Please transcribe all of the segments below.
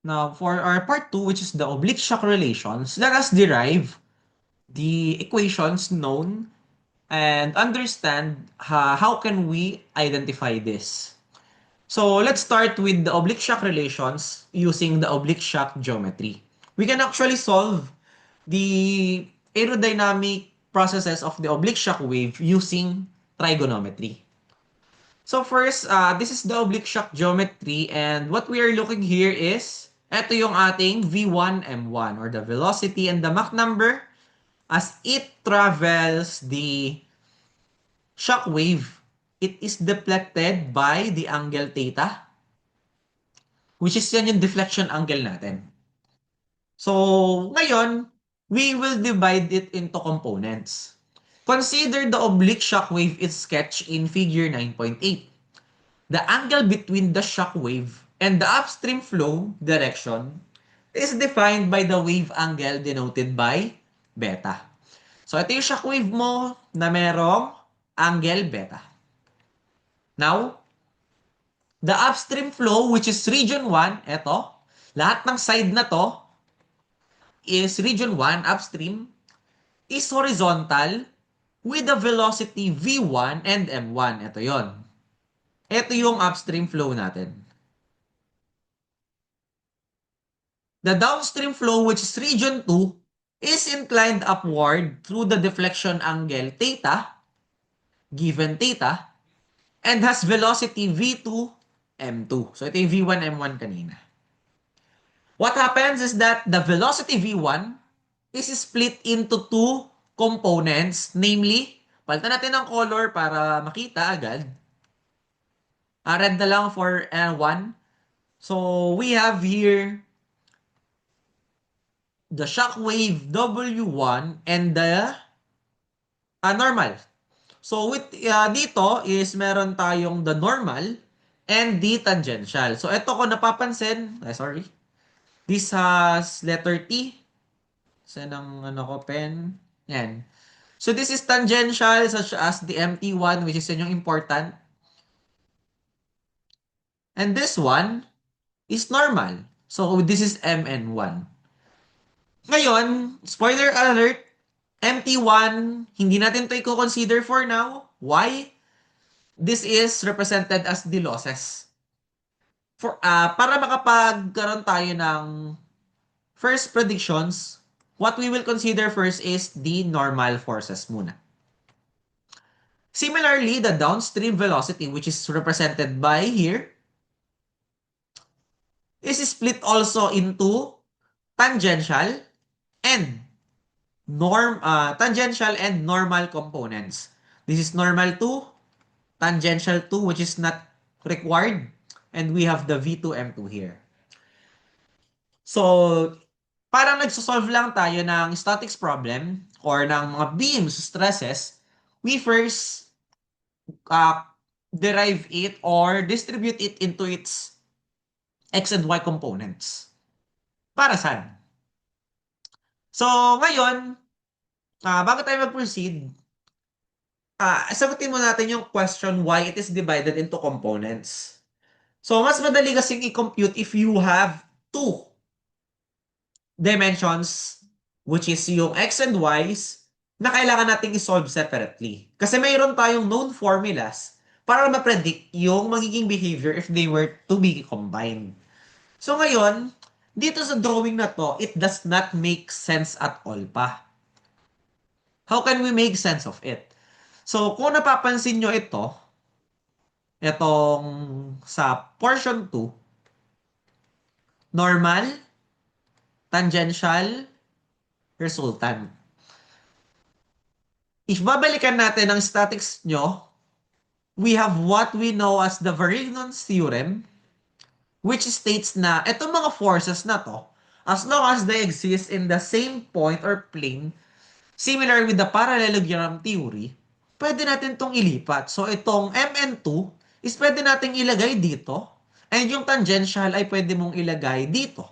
Now, for our part 2, which is the oblique shock relations, let us derive the equations known and understand how can we identify this. So, let's start with the oblique shock relations using the oblique shock geometry. We can actually solve the aerodynamic processes of the oblique shock wave using trigonometry. So first, this is the oblique shock geometry, and what we are looking here is, ito yung ating V1, M1, or the velocity and the Mach number as it travels the shock wave. It is deflected by the angle theta, which is yan yung deflection angle natin. So, ngayon, we will divide it into components. Consider the oblique shock wave is sketched in figure 9.8. The angle between the shock wave and the upstream flow direction is defined by the wave angle denoted by beta. So, ito yung shock wave mo na merong angle beta. Now, the upstream flow, which is region 1, ito, lahat ng side na to is region 1, upstream, is horizontal with the velocity V1 and M1. Ito yon. Ito yung upstream flow natin. The downstream flow, which is region 2, is inclined upward through the deflection angle theta, given theta, and has velocity V2, M2. So ito yung V1, M1 kanina. What happens is that the velocity V1 is split into two components, namely, palitan natin ng color para makita agad. Red na lang for 1. So we have here the shock wave W1 and the normal. So with dito is meron tayong the normal and the tangential. So ito ko napapansin, sorry. This has letter T. Saan ang ano ko pen? Yan. So this is tangential such as the MT1, which is yun yung important. And this one is normal. So this is MN1. Ngayon, spoiler alert, MT1, hindi natin to i-consider for now. Why? This is represented as the losses. Para makapagkaroon tayo ng first predictions, what we will consider first is the normal forces muna. Similarly, the downstream velocity, which is represented by here, is split also into tangential and tangential and normal components. This is normal 2, tangential 2, which is not required, and we have the V2, M2 here. So, parang nagsosolve lang tayo ng statics problem or ng mga beams stresses. We first uh, derive it or distribute it into its X and Y components. Para saan? So, ngayon, bago tayo mag-proceed, sagutin mo natin yung question why it is divided into components. So, mas madali kasing i-compute if you have two dimensions, which is yung X and Y's, na kailangan nating i-solve separately. Kasi mayroon tayong known formulas para ma-predict yung magiging behavior if they were to be combined. So ngayon, dito sa drawing na to, it does not make sense at all pa. How can we make sense of it? So kung napapansin nyo itong sa portion 2, normal, tangential, resultant. If babalikan natin ang statics nyo, we have what we know as the Varignon's theorem, which states na itong mga forces na to, as long as they exist in the same point or plane, similar with the parallelogram theory, pwede natin itong ilipat. So itong Mn2 is pwede nating ilagay dito, and yung tangential ay pwede mong ilagay dito.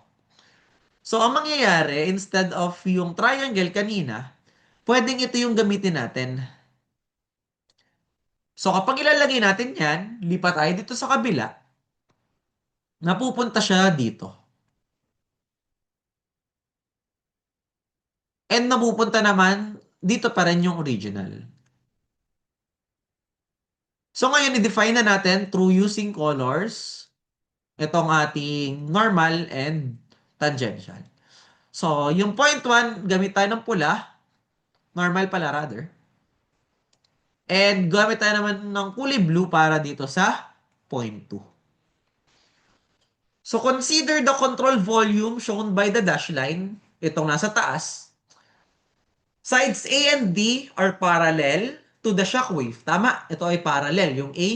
So ang mangyayari, instead of yung triangle kanina, pwedeng ito yung gamitin natin. So kapag ilalagay natin yan, lipat tayo dito sa kabila, napupunta siya dito. And napupunta naman, dito pa rin yung original. So ngayon, i-define na natin through using colors, itong ating normal and tangential. So, yung point 1, gamit tayo ng pula, normal pala rather. And gamit tayo naman ng kulay blue para dito sa point 2. So, consider the control volume shown by the dash line, itong nasa taas. Sides A and D are parallel to the shockwave. Tama, ito ay parallel, yung A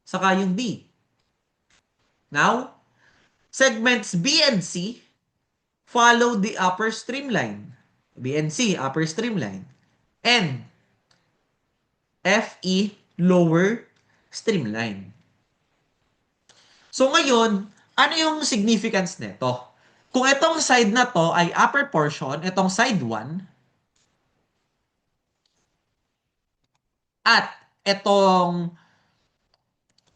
saka yung D. Now, segments B and C follow the upper streamline. B and C, upper streamline. And FE, lower streamline. So ngayon, ano yung significance nito? Kung itong side na to ay upper portion, itong side 1, at itong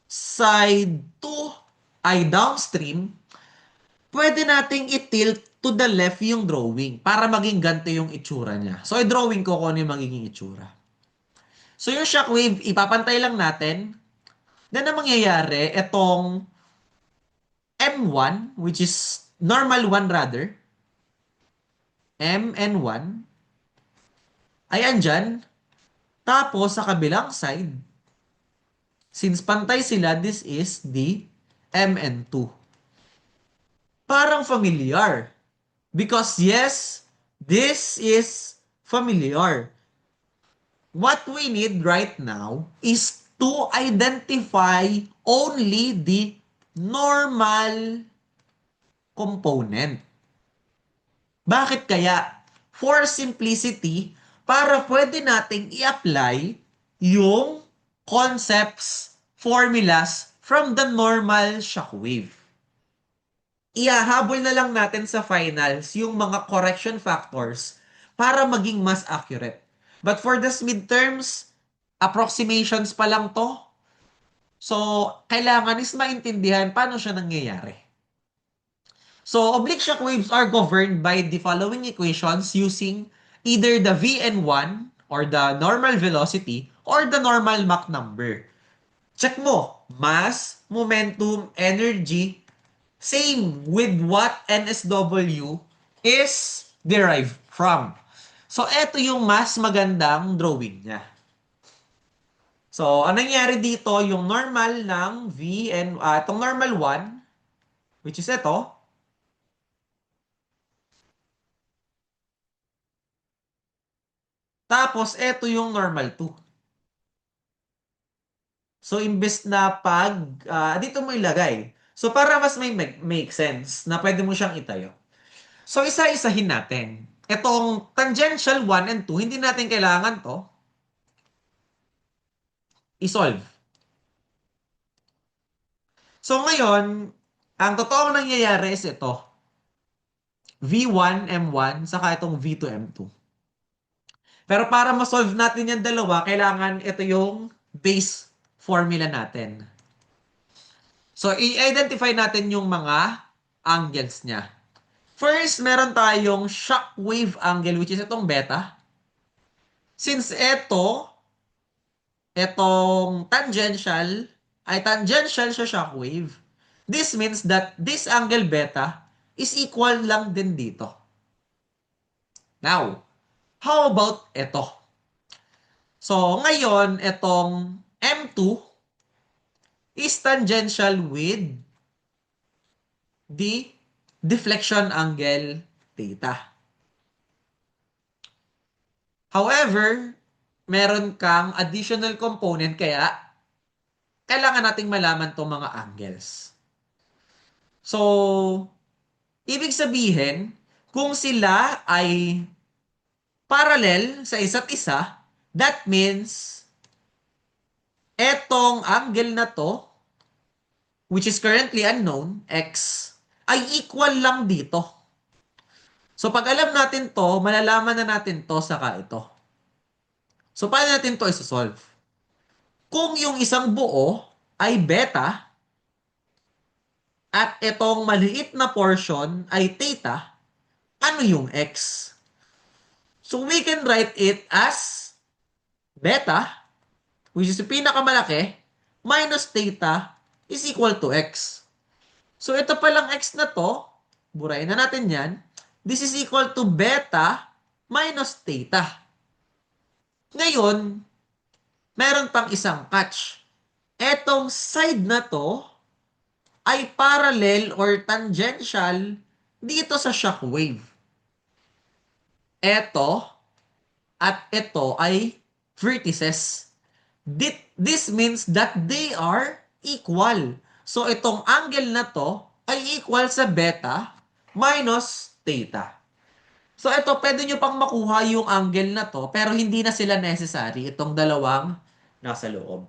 side 2 ay downstream, pwede nating i-tilt to the left yung drawing para maging ganito yung itsura niya. So, i-drawing ko kung ano yung magiging itsura. So, yung shockwave, ipapantay lang natin. Then, ang mangyayari, itong M1, which is normal 1 rather, M and 1, ay andyan. Tapos, sa kabilang side, since pantay sila, this is the M and 2. Parang familiar. Because yes, this is familiar. What we need right now is to identify only the normal component. Bakit kaya? For simplicity, para pwede nating i-apply yung concepts, formulas from the normal shockwave. Ihahabol na lang natin sa finals yung mga correction factors para maging mas accurate. But for this midterms, approximations pa lang to. So, kailangan is maintindihan paano siya nangyayari. So, oblique shock waves are governed by the following equations using either the Vn1 or the normal velocity or the normal Mach number. Check mo, mass, momentum, energy, same with what NSW is derived from. So, eto yung mas magandang drawing niya. So, anong nangyari dito, yung normal ng Vn, itong normal 1, which is ito, tapos eto yung normal 2. So, imbes na dito mo ilagay. So, para mas may make sense na pwede mo siyang itayo. So, isa-isahin natin. Itong tangential 1 and 2, hindi natin kailangan to i-solve. So, ngayon, ang totoong nangyayari is ito. V1, M1, saka itong V2, M2. Pero para ma-solve natin yung dalawa, kailangan ito yung base formula natin. So, i-identify natin yung mga angles niya. First, meron tayong shock wave angle which is itong beta. Since itong tangential ay tangential sa shock wave, this means that this angle beta is equal lang din dito. Now, how about ito? So, ngayon, itong M2 is tangential with the deflection angle theta. However, meron kang additional component kaya kailangan nating malaman tong mga angles. So, ibig sabihin, kung sila ay parallel sa isa't isa, that means etong angle na to, which is currently unknown, x, ay equal lang dito. So, pag alam natin to, malalaman na natin to saka ito. So, paano natin to isosolve? Kung yung isang buo ay beta at itong maliit na portion ay theta, ano yung x? So we can write it as beta, which is yung pinakamalaki, minus theta is equal to x. So ito palang x na to, burahin na natin yan. This is equal to beta minus theta. Ngayon, meron pang isang catch. Etong side na to ay parallel or tangential dito sa shock wave. Eto at ito ay vertices. This means that they are equal. So itong angle na to ay equal sa beta minus theta. So ito, pwede nyo pang makuha yung angle na to, pero hindi na sila necessary, itong dalawang nasa loob.